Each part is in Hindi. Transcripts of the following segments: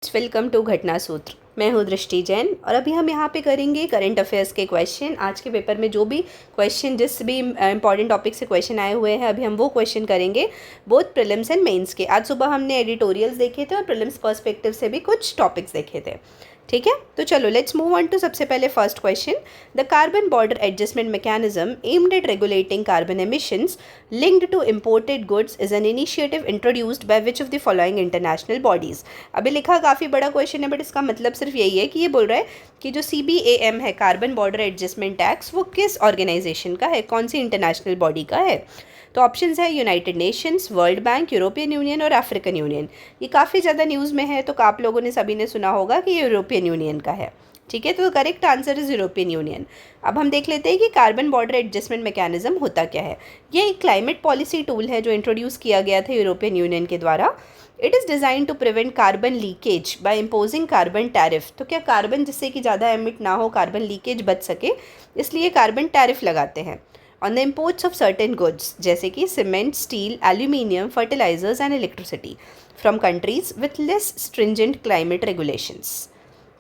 स्टूडेंट्स, वेलकम टू घटना सूत्र। मैं हूँ दृष्टि जैन और अभी हम यहाँ पे करेंगे करंट अफेयर्स के क्वेश्चन। आज के पेपर में जो भी क्वेश्चन, जिस भी इंपॉर्टेंट टॉपिक से क्वेश्चन आए हुए हैं, अभी हम वो क्वेश्चन करेंगे, बोथ प्रीलिम्स एंड मेंस के। आज सुबह हमने एडिटोरियल्स देखे थे और प्रीलिम्स पर्सपेक्टिव से भी कुछ टॉपिक्स देखे थे। ठीक है, तो चलो लेट्स मूव ऑन टू सबसे पहले first question. The carbon border adjustment mechanism aimed at regulating carbon emissions linked to imported goods is an initiative introduced by which of the following international bodies। अभी लिखा काफ़ी बड़ा क्वेश्चन है, बट इसका मतलब सिर्फ यही है कि ये बोल रहा है कि जो CBAM है, कार्बन बॉर्डर एडजस्टमेंट टैक्स, वो किस ऑर्गेनाइजेशन का है, कौन सी इंटरनेशनल बॉडी का है। तो ऑप्शंस है United Nations, world bank, European union और अफ्रीकन यूनियन। ये काफ़ी ज़्यादा न्यूज़ में है, तो आप लोगों ने सभी ने सुना होगा कि ये यूरोपियन यूनियन का है। ठीक है, तो correct answer is European union. अब हम देख लेते हैं कि कार्बन बॉर्डर एडजस्टमेंट मैकेनिज्म होता क्या है। ये एक क्लाइमेट पॉलिसी टूल है जो इंट्रोड्यूस किया गया था यूरोपियन यूनियन के द्वारा। It is design to prevent carbon leakage by imposing carbon tariff. तो क्या कार्बन जिससे कि ज़्यादा एमिट ना हो, कार्बन लीकेज बच सके, इसलिए कार्बन टैरिफ लगाते हैं on the imports of certain goods, जैसे कि cement, steel, aluminium, fertilisers and electricity from countries with less stringent climate regulations.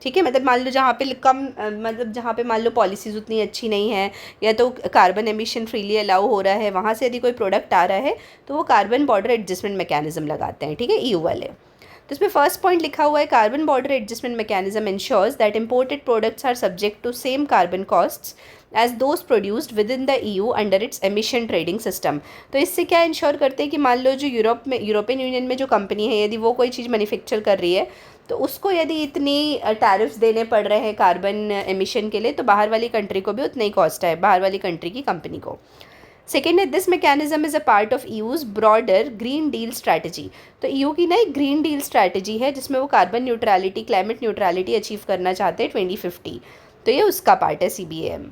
ठीक है, मतलब मान लो जहाँ पे कम, मतलब जहाँ पे मान लो पॉलिसीज़ उतनी अच्छी नहीं है, या तो कार्बन एमिशन फ्रीली अलाउ हो रहा है, वहाँ से यदि कोई प्रोडक्ट आ रहा है तो वो कार्बन बॉर्डर एडजस्टमेंट मैकेनिज्म लगाते हैं। ठीक है, EU वाले। तो इसमें फर्स्ट पॉइंट लिखा हुआ है, carbon border adjustment mechanism ensures that imported products are subject to same carbon costs as those produced within the EU under its emission trading system. तो इससे क्या इंश्योर करते हैं कि मान लो जो यूरोपियन यूनियन में जो कंपनी है, यदि वो कोई चीज़ मैन्युफैक्चर कर रही है, तो उसको यदि इतनी टैरिफ्स देने पड़ रहे हैं कार्बन एमिशन के लिए, तो बाहर वाली कंट्री को भी उतना ही कॉस्ट है, बाहर वाली कंट्री की कंपनी को। सेकेंड है, this mechanism is a part of EU's broader green deal strategy. तो EU की ना एक ग्रीन डील स्ट्रैटेजी है जिसमें वो carbon neutrality, climate neutrality achieve करना चाहते हैं 2050। तो ये उसका पार्ट है CBAM।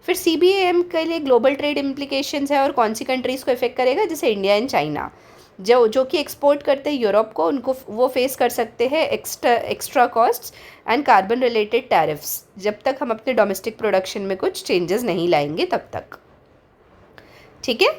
फिर CBAM के लिए ग्लोबल ट्रेड इम्प्लीकेशंस है और कौन सी कंट्रीज़ को इफेक्ट करेगा, जैसे इंडिया एंड चाइना, जो कि एक्सपोर्ट करते हैं यूरोप को, उनको वो फेस कर सकते हैं extra costs and carbon related tariffs, जब तक हम अपने डोमेस्टिक प्रोडक्शन में कुछ चेंजेस नहीं लाएंगे तब तक। ठीक है,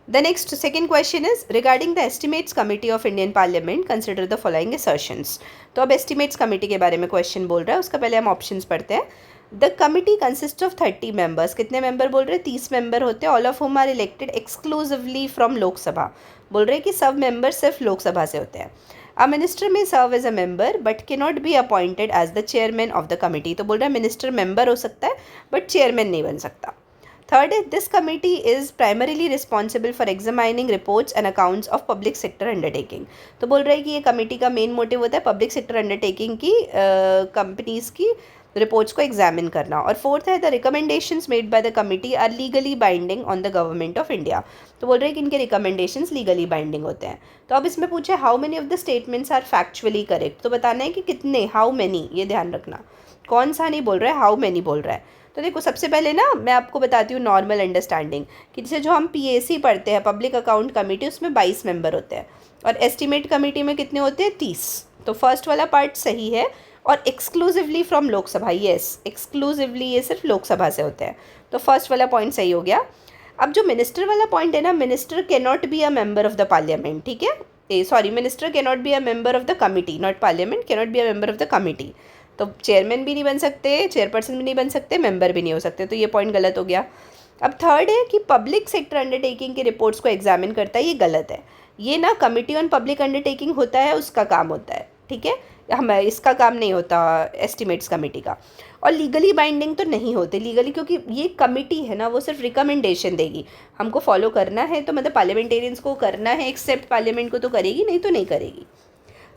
the next second question is regarding the estimates committee of Indian parliament consider the following assertions. तो अब एस्टिमेट्स कमिटी के बारे में क्वेश्चन बोल रहा है, उसका पहले हम ऑप्शंस पढ़ते हैं। The committee consist of 30 members. कितने मेंबर बोल रहे हैं? 30 मेंबर होते हैं। All of whom are elected exclusively from Lok Sabha. बोल रहे हैं कि सब मेंबर सिर्फ लोकसभा से होते हैं। A minister may serve as a member but can not be appointed as the chairman of the committee. तो बोल रहे हैं मिनिस्टर मेंबर हो सकता है बट चेयरमैन नहीं बन सकता। Third is this committee is primarily responsible for examining reports and accounts of public sector undertaking। तो बोल रहे हैं कि ये कमेटी का मेन मोटिव होता है पब्लिक सेक्टर अंडरटेकिंग की कंपनीज की रिपोर्ट्स को एग्जामिन करना। और फोर्थ है, the recommendations made by the committee are legally binding on the government of India. तो बोल रहे हैं कि इनके रिकमेंडेशंस लीगली बाइंडिंग होते हैं। तो अब इसमें पूछे how many of the statements are factually correct. तो बताना है कि कितने, हाउ मेनी, ये ध्यान रखना, कौन सा नहीं बोल रहा है, हाउ मेनी बोल रहा है। तो देखो, सबसे पहले ना मैं आपको बताती हूँ नॉर्मल अंडरस्टैंडिंग कि जैसे जो हम PAC पढ़ते हैं, पब्लिक अकाउंट कमेटी, उसमें 22 मेंबर होते हैं और एस्टिमेट कमेटी में कितने होते हैं? 30। तो फर्स्ट वाला पार्ट सही है। और exclusively from Lok Sabha, yes, exclusively ये सिर्फ लोकसभा से होते हैं, तो फर्स्ट वाला पॉइंट सही हो गया। अब जो मिनिस्टर वाला पॉइंट है ना, minister can not be a member of the parliament. ठीक है, sorry, minister can not be a member of the committee, not parliament, can not be a member of the committee. तो चेयरमैन भी नहीं बन सकते, चेयरपर्सन भी नहीं बन सकते, मेंबर भी नहीं हो सकते, तो ये पॉइंट गलत हो गया। अब थर्ड है कि पब्लिक सेक्टर अंडरटेकिंग की रिपोर्ट्स को एग्जामिन करता है, ये गलत है। ये ना कमिटी ऑन पब्लिक अंडरटेकिंग होता है, उसका काम होता है। ठीक है, हम इसका काम नहीं होता एस्टिमेट्स कमेटी का। और लीगली बाइंडिंग तो नहीं होते लीगली, क्योंकि ये कमिटी है ना, वो सिर्फ रिकमेंडेशन देगी, हमको फॉलो करना है तो मतलब पार्लियामेंटेरियंस को करना है, एक्सेप्ट पार्लियामेंट को तो करेगी नहीं, तो नहीं करेगी।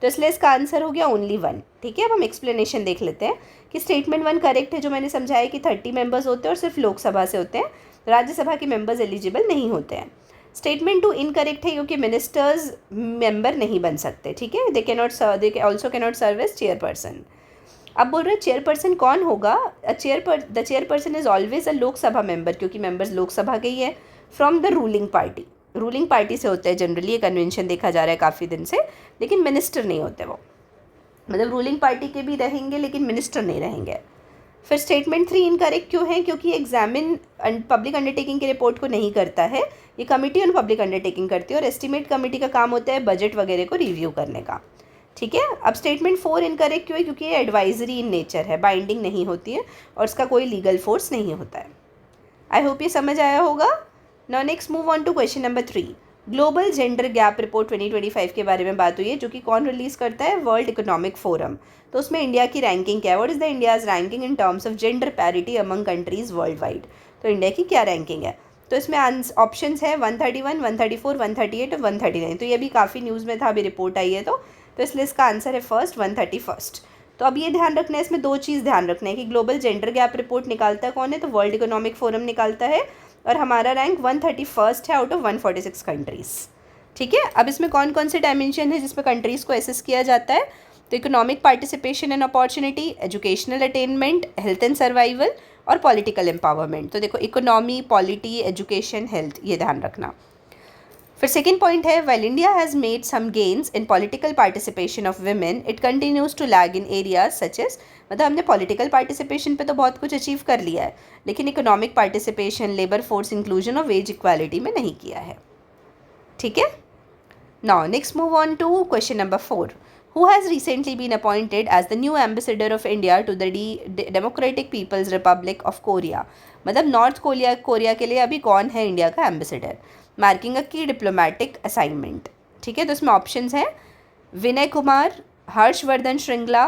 तो इसलिए इसका आंसर हो गया ओनली 1। ठीक है, अब हम एक्सप्लेनेशन देख लेते हैं कि स्टेटमेंट 1 करेक्ट है, जो मैंने समझाया कि 30 मेंबर्स होते हैं और सिर्फ लोकसभा से होते हैं, राज्यसभा के मेंबर्स एलिजिबल नहीं होते हैं। स्टेटमेंट 2 इनकरेक्ट है क्योंकि मिनिस्टर्स मेंबर नहीं बन सकते। ठीक है, they also can not serve as chairperson. अब बोल रहे हैं चेयरपर्सन कौन होगा? The chairperson is always a Lok Sabha member, क्योंकि मेंबर्स लोकसभा के ही है, from the ruling party. Ruling party से होते हैं जनरली, ये कन्वेंशन देखा जा रहा है काफ़ी दिन से, लेकिन मिनिस्टर नहीं होते वो, मतलब रूलिंग पार्टी के भी रहेंगे लेकिन मिनिस्टर नहीं रहेंगे। फिर स्टेटमेंट 3 इनकरेक्ट क्यों है? क्योंकि एग्जामिन पब्लिक अंडरटेकिंग की रिपोर्ट को नहीं करता है, ये कमिटी ऑन पब्लिक अंडरटेकिंग करती है और एस्टिमेट कमेटी का काम होता है बजट वगैरह को रिव्यू करने का। ठीक है। अब स्टेटमेंट 4 इनकरेक्ट क्यों है? क्योंकि ये एडवाइजरी इन नेचर है, बाइंडिंग नहीं होती है और इसका कोई लीगल फोर्स नहीं होता है। आई होप ये समझ आया होगा। Now next move on to question number 3। Global gender gap report 2025 के बारे में बात हुई है, जो कि कौन रिलीज़ करता है? World economic forum. तो उसमें इंडिया की रैंकिंग क्या है? What is the India's ranking in terms of gender parity among countries world wide. तो इंडिया की क्या रैंकिंग है? तो इसमें ऑप्शंस है 131, 134, 138 और 139। तो ये भी काफ़ी न्यूज़ में था, अभी रिपोर्ट आई है। तो इसलिए इसका आंसर है फर्स्ट 131। तो अब ये ध्यान रखना है, इसमें दो चीज़ ध्यान रखना है कि ग्लोबल जेंडर गैप रिपोर्ट निकालता कौन है? तो वर्ल्ड इकोनॉमिक फोरम निकालता है और हमारा रैंक 131 है आउट ऑफ 146 कंट्रीज़। ठीक है। अब इसमें कौन कौन से डायमेंशन है जिसमें कंट्रीज़ को एसेस किया जाता है? तो economic participation and opportunity, educational attainment, health and survival और पॉलिटिकल एम्पावरमेंट। तो देखो इकोनॉमी, पॉलिटी, एजुकेशन, हेल्थ, ये ध्यान रखना। फिर सेकेंड पॉइंट है, well India has made some gains in political participation of women, it continues to lag in areas such as. मतलब हमने पॉलिटिकल पार्टिसिपेशन पे तो बहुत कुछ अचीव कर लिया है, लेकिन economic participation, labour force inclusion और वेज इक्वालिटी में नहीं किया है। ठीक है। Now next move on to question number 4। Who has recently been appointed as the new ambassador of India to the Democratic People's Republic of Korea? मतलब नॉर्थ कोरिया के लिए अभी कौन है इंडिया का एम्बेसडर? मार्किंग अ की डिप्लोमेटिक असाइनमेंट। ठीक है। तो इसमें ऑप्शंस हैं विनय कुमार, हर्षवर्धन श्रृंगला,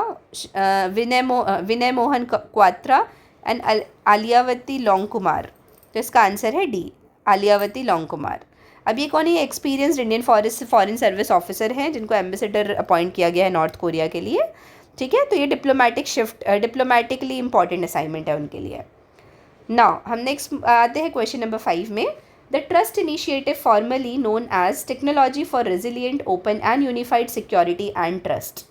विनय मोहन क्वात्रा एंड आलियावती लॉन्ग कुमार। तो इसका आंसर है डी, आलियावती लॉन्ग कुमार। अब ये कौन है? Experienced Indian foreign service officer हैं जिनको एम्बेसडर अपॉइंट किया गया है नॉर्थ कोरिया के लिए। ठीक है। तो ये डिप्लोमेटिकली इंपॉर्टेंट असाइनमेंट है उनके लिए। नाउ हम नेक्स्ट आते हैं क्वेश्चन नंबर 5 में। The trust initiative formally known as technology for resilient open and unified security and trust.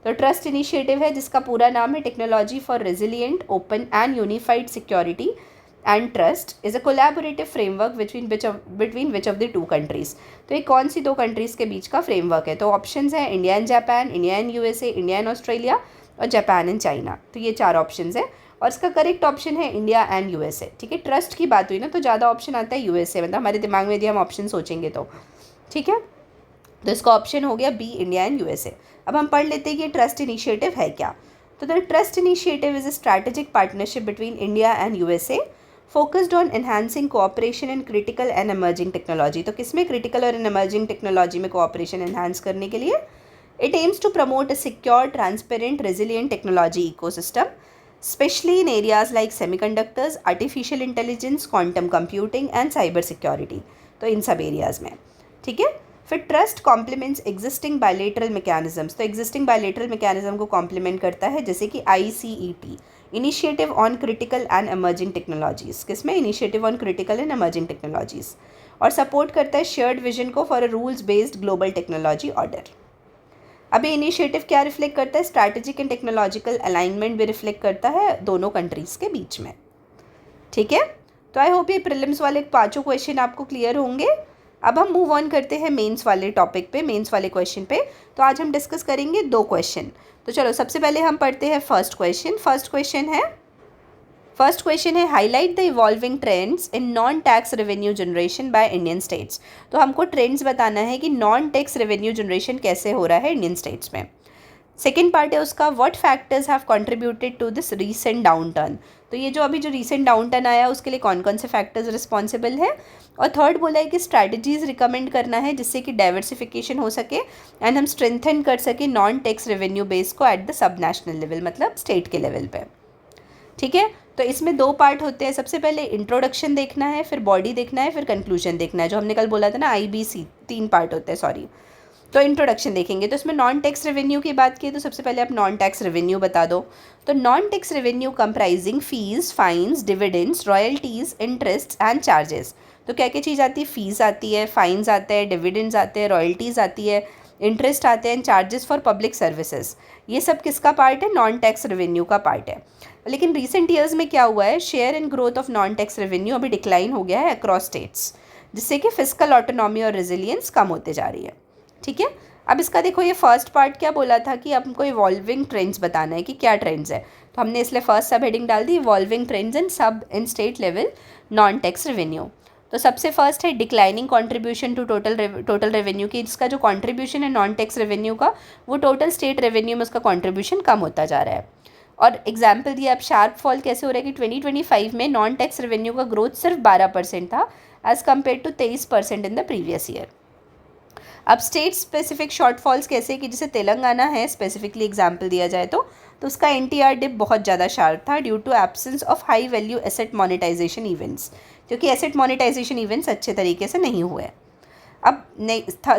तो ट्रस्ट इनिशिएटिव है जिसका पूरा नाम है technology for resilient open and unified security and trust is a collaborative framework between which of the two countries। तो ये कौन सी दो कंट्रीज़ के बीच का फ्रेमवर्क है? तो ऑप्शंस हैं India and Japan, India and USA, India and Australia और जापान एंड चाइना। तो ये 4 ऑप्शंस हैं और इसका करेक्ट ऑप्शन है इंडिया एंड यूएसए। ठीक है। ट्रस्ट की बात हुई ना तो ज़्यादा ऑप्शन आता है यूएसए, मतलब हमारे दिमाग में यदि हम ऑप्शन सोचेंगे तो। ठीक है। तो इसका ऑप्शन हो गया बी, इंडिया एंड यूएसए। अब हम पढ़ लेते हैं कि ट्रस्ट इनिशिएटिव है क्या। तो the trust initiative is a strategic partnership between India and USA focused on enhancing cooperation in critical and emerging technology. तो किसमें? क्रिटिकल और एमर्जिंग टेक्नोलॉजी में कोऑपरेशन एनहांस करने के लिए। It aims to promote a secure, transparent, resilient technology ecosystem specially in areas like semiconductors, artificial intelligence, quantum computing and cyber security. तो इन सब एरियाज़ में। ठीक है। फिर trust complements existing bilateral mechanisms. तो एग्जिस्टिंग बायलेटरल मैकेनिज्म को कॉम्प्लीमेंट करता है, जैसे कि ICET, initiative on critical and emerging technologies. किसमें? Initiative on critical and emerging technologies. और सपोर्ट करता है शेयर्ड विजन को for a rules based global technology order. अब ये इनिशिएटिव क्या रिफ्लेक्ट करता है? स्ट्रैटेजिक एंड टेक्नोलॉजिकल अलाइनमेंट भी रिफ्लेक्ट करता है दोनों कंट्रीज़ के बीच में। ठीक है। तो आई होप ये प्रीलिम्स वाले 5 क्वेश्चन आपको क्लियर होंगे। अब हम मूव ऑन करते हैं मेंस वाले टॉपिक पे, मेंस वाले क्वेश्चन पे। तो आज हम डिस्कस करेंगे 2 क्वेश्चन। तो चलो सबसे पहले हम पढ़ते हैं फर्स्ट क्वेश्चन। फर्स्ट क्वेश्चन है highlight the evolving trends in non tax revenue generation by Indian states. तो हमको ट्रेंड्स बताना है कि नॉन टैक्स रेवेन्यू जनरेशन कैसे हो रहा है इंडियन स्टेट्स में। सेकेंड पार्ट है उसका what factors have contributed to this recent downturn. तो ये जो अभी रीसेंट डाउन टर्न आया उसके लिए कौन कौन से फैक्टर्स रिस्पॉन्सिबल है। और थर्ड बोला है कि स्ट्रैटेजीज रिकमेंड करना है जिससे कि डाइवर्सिफिकेशन हो सके एंड हम स्ट्रेंथन कर सके नॉन टैक्स रेवेन्यू बेस को at the sub national level, मतलब स्टेट के लेवल पे। ठीक है। तो इसमें 2 पार्ट होते हैं। सबसे पहले इंट्रोडक्शन देखना है, फिर बॉडी देखना है, फिर कंक्लूजन देखना है। जो हमने कल बोला था ना IBC 3 पार्ट होते हैं, सॉरी। तो इंट्रोडक्शन देखेंगे तो इसमें नॉन टैक्स रेवेन्यू की बात की तो सबसे पहले आप नॉन टैक्स रेवेन्यू बता दो। तो non tax revenue comprising fees, fines, dividends, royalties, interest and charges. तो क्या क्या चीज़ आती है? फीस आती है, फाइन्स आते हैं, डिविडेंड्स आते हैं, रॉयल्टीज़ आती है, इंटरेस्ट आते हैं, चार्जेस फॉर पब्लिक सर्विसेज। ये सब किसका पार्ट है? नॉन टैक्स रेवेन्यू का पार्ट है। लेकिन रिसेंट ईयर्स में क्या हुआ है? Share and growth of non tax revenue अभी डिक्लाइन हो गया है अक्रॉस स्टेट्स, जिससे कि फिस्कल ऑटोनॉमी और रेजिलियंस कम होते जा रही है। ठीक है। अब इसका देखो ये फर्स्ट पार्ट क्या बोला था कि हमको इवॉल्विंग ट्रेंड्स बताना है कि क्या ट्रेंड्स है। तो हमने इसलिए फर्स्ट सब हेडिंग डाल दी इवॉल्विंग ट्रेंड्स इन सब in state level non tax revenue. तो सबसे फर्स्ट है declining contribution to total revenue की, इसका जो कंट्रीब्यूशन है नॉन टैक्स रेवेन्यू का वो टोटल स्टेट रेवेन्यू में उसका कंट्रीब्यूशन कम होता जा रहा है। और एग्जाम्पल दिया अब शार्प फॉल कैसे हो रहा है कि 2025 में नॉन टैक्स रेवेन्यू का ग्रोथ सिर्फ 12% था as compare to 23% in the previous year. अब स्टेट स्पेसिफिक शॉर्टफॉल्स कैसे कि जैसे तेलंगाना है स्पेसिफिकली एग्जाम्पल दिया जाए तो उसका एनटीआर डिप बहुत ज़्यादा शार्प था due to absence of high value asset monetisation events, क्योंकि एसेट मोनेटाइजेशन इवेंट्स अच्छे तरीके से नहीं हुए। अब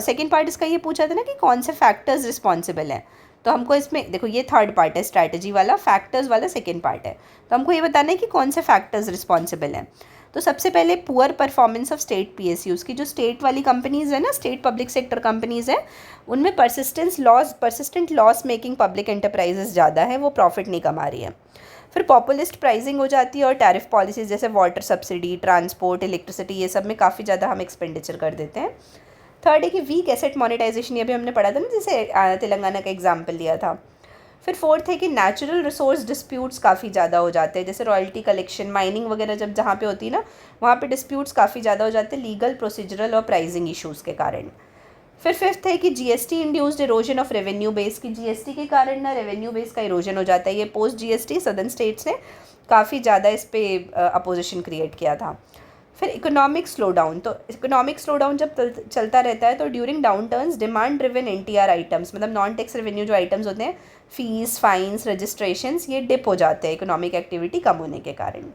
सेकेंड पार्ट इसका ये पूछा था ना कि कौन से फैक्टर्स रिस्पॉन्सिबल हैं, तो हमको इसमें देखो ये थर्ड पार्ट है स्ट्रैटेजी वाला, फैक्टर्स वाला सेकेंड पार्ट है, तो हमको ये बताना है कि कौन से फैक्टर्स रिस्पॉन्सिबल हैं। तो सबसे पहले poor performance of state PSUs की, जो स्टेट वाली कंपनीज़ है ना, स्टेट पब्लिक सेक्टर कंपनीज़ है, उनमें persistent loss making public enterprises ज़्यादा है, वो प्रॉफिट नहीं कमा रही है। फिर पॉपुलिस्ट प्राइसिंग हो जाती है और टैरिफ पॉलिसीज़ जैसे वाटर सब्सिडी, ट्रांसपोर्ट, इलेक्ट्रिसिटी, ये सब में काफ़ी ज़्यादा हम एक्सपेंडिचर कर देते हैं। थर्ड है कि वीक एसेट मोनेटाइजेशन, ये भी हमने पढ़ा था ना, जैसे तेलंगाना का एग्जाम्पल लिया था। फिर फोर्थ है कि नेचुरल रिसोर्स डिस्प्यूट्स काफ़ी ज़्यादा हो जाते हैं, जैसे रॉयल्टी कलेक्शन, माइनिंग वगैरह जब जहाँ पे होती है ना वहाँ पे डिस्प्यूट्स काफ़ी ज़्यादा हो जाते हैं लीगल, प्रोसीजरल और प्राइसिंग इश्यूज़ के कारण। फिर फिफ्थ है कि GST induced erosion of revenue base की, जीएसटी के कारण ना रेवेन्यू बेस का इरोजन हो जाता है। ये पोस्ट जीएसटी सदर्न स्टेट्स ने काफ़ी ज़्यादा इस पर अपोजिशन क्रिएट किया था। फिर इकोनॉमिक स्लो डाउन, तो इकोनॉमिक स्लो डाउन जब चलता रहता है तो during down turns demand driven NTR items, मतलब नॉन टैक्स रेवेन्यू जो आइटम्स होते हैं, फीस, फाइन्स, रजिस्ट्रेशंस, ये डिप हो जाते हैं इकोनॉमिक एक्टिविटी कम होने के कारण।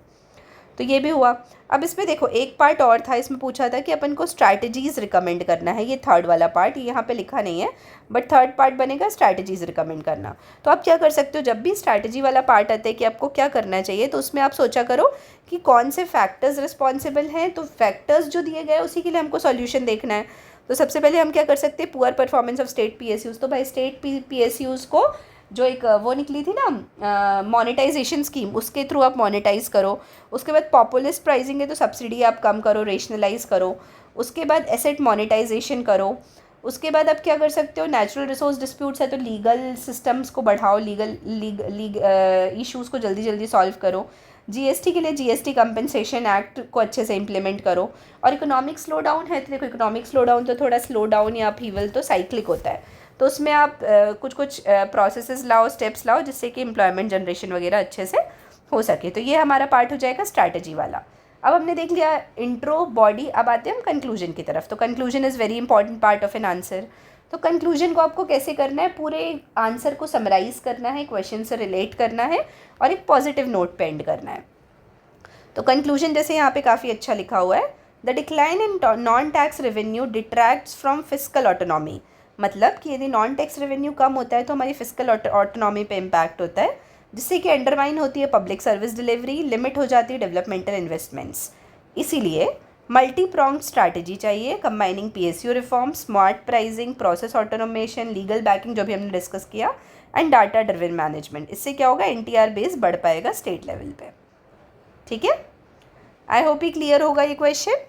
तो ये भी हुआ। अब इसमें देखो एक पार्ट और था, इसमें पूछा था कि अपन को स्ट्रैटेजीज़ रिकमेंड करना है, ये थर्ड वाला पार्ट, ये यहाँ पे लिखा नहीं है बट थर्ड पार्ट बनेगा स्ट्रैटेजीज़ रिकमेंड करना। तो आप क्या कर सकते हो, जब भी स्ट्रैटेजी वाला पार्ट आता है कि आपको क्या करना चाहिए, तो उसमें आप सोचा करो कि कौन से फैक्टर्स रिस्पॉन्सिबल हैं, तो फैक्टर्स जो दिए गए उसी के लिए हमको सॉल्यूशन देखना है। तो सबसे पहले हम क्या कर सकते हैं, poor performance of state PSUs, तो भाई स्टेट पीएसयूज़ को जो एक वो निकली थी ना मोनेटाइजेशन स्कीम, उसके थ्रू आप मोनेटाइज करो। उसके बाद पॉपुलिस्ट प्राइसिंग है तो सब्सिडी आप कम करो, रेशनलाइज करो। उसके बाद एसेट मोनेटाइजेशन करो। उसके बाद आप क्या कर सकते हो, नेचुरल रिसोर्स डिस्प्यूट्स है तो लीगल सिस्टम्स को बढ़ाओ, लीगल इश्यूज़ को जल्दी जल्दी सॉल्व करो। जीएसटी के लिए जीएसटी कंपनसेशन एक्ट को अच्छे से इम्प्लीमेंट करो। और इकोनॉमिक स्लो डाउन है तो देखो इकोनॉमिक स्लो डाउन तो थोड़ा स्लो डाउन या अपहीवल तो साइक्लिक होता है, तो उसमें आप कुछ प्रोसेसेस लाओ, स्टेप्स लाओ, जिससे कि एम्प्लॉयमेंट जनरेशन वगैरह अच्छे से हो सके। तो ये हमारा पार्ट हो जाएगा स्ट्रैटेजी वाला। अब हमने देख लिया इंट्रो, बॉडी, अब आते हैं हम कंक्लूजन की तरफ। तो conclusion is very important part of an answer. तो कंक्लूजन को आपको कैसे करना है, पूरे आंसर को समराइज़ करना है, क्वेश्चन से रिलेट करना है और एक पॉजिटिव नोट पे एंड करना है। तो कंक्लूजन जैसे यहाँ पे काफ़ी अच्छा लिखा हुआ है, the decline in non tax revenue detracts from fiscal autonomy, मतलब कि यदि नॉन टैक्स रेवेन्यू कम होता है तो हमारी फिस्कल ऑटोनॉमी पे इम्पैक्ट होता है, जिससे कि अंडरमाइन होती है पब्लिक सर्विस डिलीवरी, लिमिट हो जाती है डेवलपमेंटल इन्वेस्टमेंट्स। इसीलिए मल्टी प्रॉन्ग स्ट्रैटेजी चाहिए, combining PSU reform, smart pricing, process automation, legal backing जो भी हमने डिस्कस किया, एंड डाटा ड्रिवन मैनेजमेंट। इससे क्या होगा, एनटीआर बेस बढ़ पाएगा स्टेट लेवल पे। ठीक है, आई होप ही क्लियर होगा ये क्वेश्चन।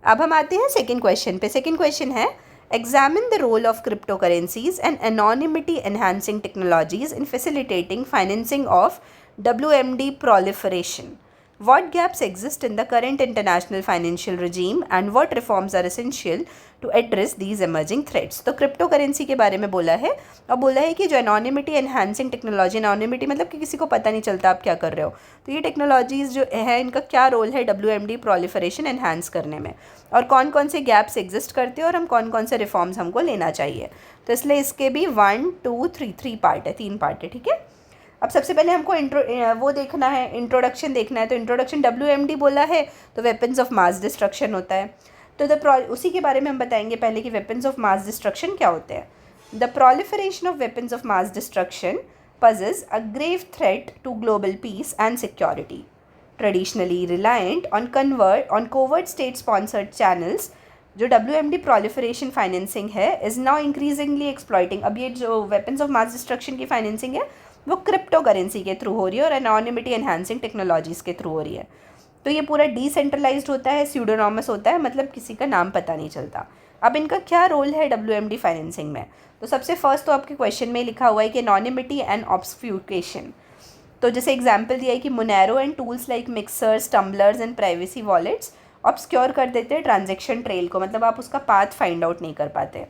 अब हम आते हैं सेकेंड क्वेश्चन पे। सेकेंड क्वेश्चन है, examine the role of cryptocurrencies and anonymity enhancing technologies in facilitating financing of WMD proliferation. What gaps exist in the current international financial regime and what reforms are essential to address these emerging threats? तो क्रिप्टो करेंसी के बारे में बोला है और बोला है कि जो एनोनिमिटी एनहांसिंग टेक्नोलॉजी, एनोनिमिटी मतलब कि किसी को पता नहीं चलता आप क्या कर रहे हो, तो ये टेक्नोलॉजीज़ जो है इनका क्या रोल है WMD प्रोलिफरेशन एनहांस करने में, और कौन कौन से गैप्स एग्जिस्ट करते हैं और हम कौन कौन से रिफॉर्म्स हमको लेना चाहिए। तो इसलिए इसके भी 1 2 3 पार्ट है, 3 पार्ट है। ठीक है, अब सबसे पहले हमको वो देखना है, इंट्रोडक्शन देखना है। तो इंट्रोडक्शन WMD बोला है तो वेपन्स ऑफ मास डिस्ट्रक्शन होता है, तो उसी के बारे में हम बताएंगे पहले कि वेपन्स ऑफ मास डिस्ट्रक्शन क्या होते हैं। The proliferation of weapons of mass destruction poses a grave threat to global peace and security. Traditionally reliant on covert state-sponsored channels, जो WMD proliferation financing है is now increasingly exploiting। अब ये जो weapons of mass destruction की financing है वो क्रिप्टो करेंसी के थ्रू हो रही है और एनोनिमिटी एनहांसिंग टेक्नोलॉजीज़ के थ्रू हो रही है। तो ये पूरा डिसेंट्रलाइज्ड होता है, स्यूडोनॉमस होता है, मतलब किसी का नाम पता नहीं चलता। अब इनका क्या रोल है WMD फाइनेंसिंग में, तो सबसे फर्स्ट तो आपके क्वेश्चन में लिखा हुआ है कि एनोनिमिटी एंड ऑब्सफ्यूकेशन। तो जैसे एग्जांपल दिया है कि Monero and tools like mixers, tumblers and privacy wallets obscure कर देते हैं ट्रांजैक्शन ट्रेल को, मतलब आप उसका पाथ फाइंड आउट नहीं कर पाते।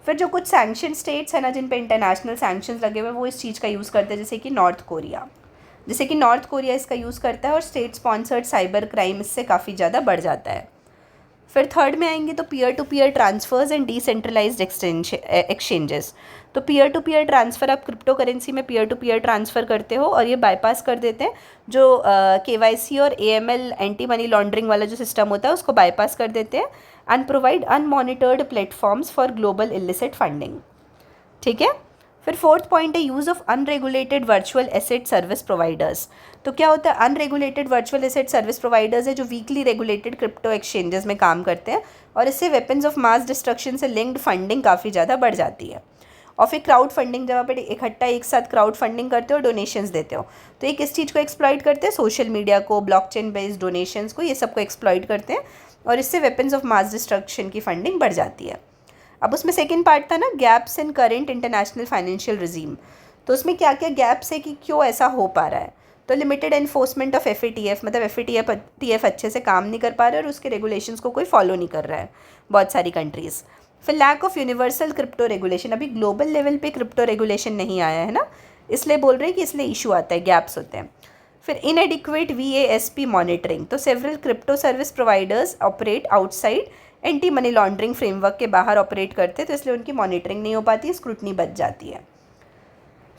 फिर जो कुछ सैंक्शन स्टेट्स हैं ना जिन पे इंटरनेशनल सैंक्शंस लगे हुए हैं वो इस चीज़ का यूज़ करते हैं, जैसे कि नॉर्थ कोरिया इसका यूज़ करता है और स्टेट स्पॉन्सर्ड साइबर क्राइम इससे काफ़ी ज़्यादा बढ़ जाता है। फिर थर्ड में आएंगे तो peer to peer transfers and decentralised exchanges. तो पीयर टू पीयर ट्रांसफ़र, आप क्रिप्टो करेंसी में पीयर टू पीयर ट्रांसफ़र करते हो और ये बाईपास कर देते हैं जो KYC और AML एंटी मनी लॉन्ड्रिंग वाला जो सिस्टम होता है उसको बाईपास कर देते हैं and provide unmonitored platforms for global illicit funding. ठीक है। फिर फोर्थ पॉइंट है use of unregulated virtual asset service providers. तो क्या होता है, unregulated virtual asset service providers है जो वीकली रेगुलेटेड क्रिप्टो एक्सचेंजेस में काम करते हैं और इससे वेपन्स ऑफ मास डिस्ट्रक्शन से लिंक्ड फंडिंग काफ़ी ज़्यादा बढ़ जाती है। और फिर क्राउड फंडिंग, जब आप इकट्ठा एक साथ क्राउड फंडिंग करते हो, डोनेशंस देते हो, तो ये किस चीज़ को एक्सप्लॉइट करते हैं, सोशल मीडिया को, ब्लॉकचेन बेस्ड डोनेशंस को, ये सब को एक्सप्लॉइट करते हैं और इससे वेपन्स ऑफ मास डिस्ट्रक्शन की फंडिंग बढ़ जाती है। अब उसमें सेकंड पार्ट था ना gaps in current international financial regime. तो उसमें क्या क्या गैप्स है कि क्यों ऐसा हो पा रहा है। तो लिमिटेड एनफोर्समेंट ऑफ FATF, मतलब FATF अच्छे से काम नहीं कर पा रहा है और उसके रेगुलेशंस को कोई फॉलो नहीं कर रहा है बहुत सारी कंट्रीज़। फिर lack of universal crypto regulation, अभी ग्लोबल लेवल पे क्रिप्टो रेगुलेशन नहीं आया है ना, इसलिए बोल रहे हैं कि इसलिए इशू आता है, गैप्स होते हैं। फिर इनएडिक्वेट VASP मॉनिटरिंग, तो several crypto service providers operate outside anti money laundering framework के बाहर ऑपरेट करते हैं, तो इसलिए उनकी मॉनिटरिंग नहीं हो पाती, स्क्रूटनी बच जाती है।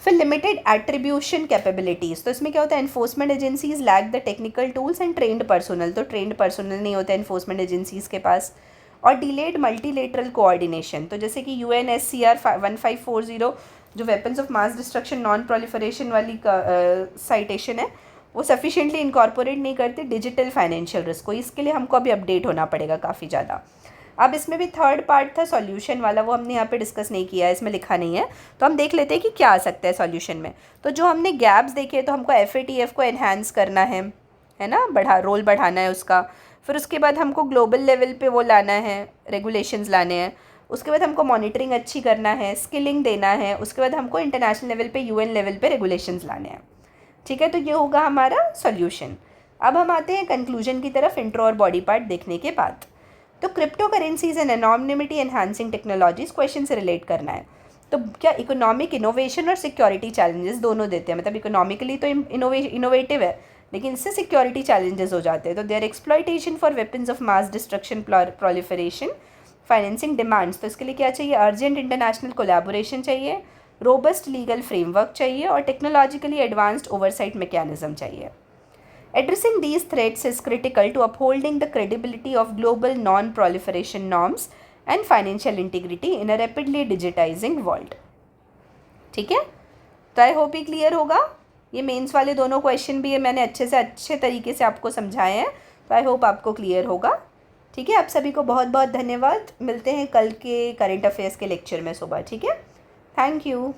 फिर लिमिटेड एट्रीब्यूशन कैपेबिलिटीज़, तो इसमें क्या होता है, enforcement agencies lack the technical tools and trained personnel, तो ट्रेंड पर्सनल नहीं होता एनफोर्समेंट एजेंसीज के पास। और डिलेड मल्टीलेटरल कोऑर्डिनेशन, तो जैसे कि UNSCR 1540 जो weapons of mass destruction non proliferation वाली साइटेशन है वो सफिशिएंटली इनकॉर्पोरेट नहीं करते डिजिटल फाइनेंशियल रिस्क को, इसके लिए हमको अभी अपडेट होना पड़ेगा काफ़ी ज़्यादा। अब इसमें भी थर्ड पार्ट था सॉल्यूशन वाला, वो हमने यहाँ पे डिस्कस नहीं किया है, इसमें लिखा नहीं है, तो हम देख लेते हैं कि क्या आ सकता है सॉल्यूशन में। तो जो हमने गैप्स देखे, तो हमको FATF को एनहांस करना है ना, रोल बढ़ाना है उसका। फिर उसके बाद हमको ग्लोबल लेवल पे वो लाना है, रेगुलेशंस लाने हैं। उसके बाद हमको मॉनिटरिंग अच्छी करना है, स्किलिंग देना है। उसके बाद हमको इंटरनेशनल लेवल पे UN लेवल पे रेगुलेशंस लाने हैं। ठीक है, तो ये होगा हमारा सॉल्यूशन। अब हम आते हैं कंक्लूजन की तरफ इंट्रो और बॉडी पार्ट देखने के बाद। तो crypto currencies and anonymity enhancing technologies question से रिलेट करना है। तो क्या इकोनॉमिक इनोवेशन और सिक्योरिटी चैलेंजेस दोनों देते हैं, मतलब इकोनॉमिकली तो इनोवेटिव है लेकिन इससे सिक्योरिटी चैलेंजेस हो जाते हैं। तो there exploitation for weapons of mass destruction proliferation, financing demands, तो इसके लिए क्या चाहिए, अर्जेंट इंटरनेशनल कोलैबोरेशन चाहिए, रोबस्ट लीगल फ्रेमवर्क चाहिए और टेक्नोलॉजिकली एडवांस्ड ओवरसाइट मैकेनिज्म चाहिए। Addressing these threats is critical to upholding the credibility of global non-proliferation norms and financial integrity in a rapidly digitizing world. ठीक है, तो आई होप ये क्लियर होगा। ये मेंस वाले दोनों क्वेश्चन भी मैंने अच्छे तरीके से आपको समझाए हैं, तो आई होप आपको क्लियर होगा। ठीक है, आप सभी को बहुत बहुत धन्यवाद। मिलते हैं कल के करंट अफेयर्स के लेक्चर में सुबह। ठीक है, थैंक यू।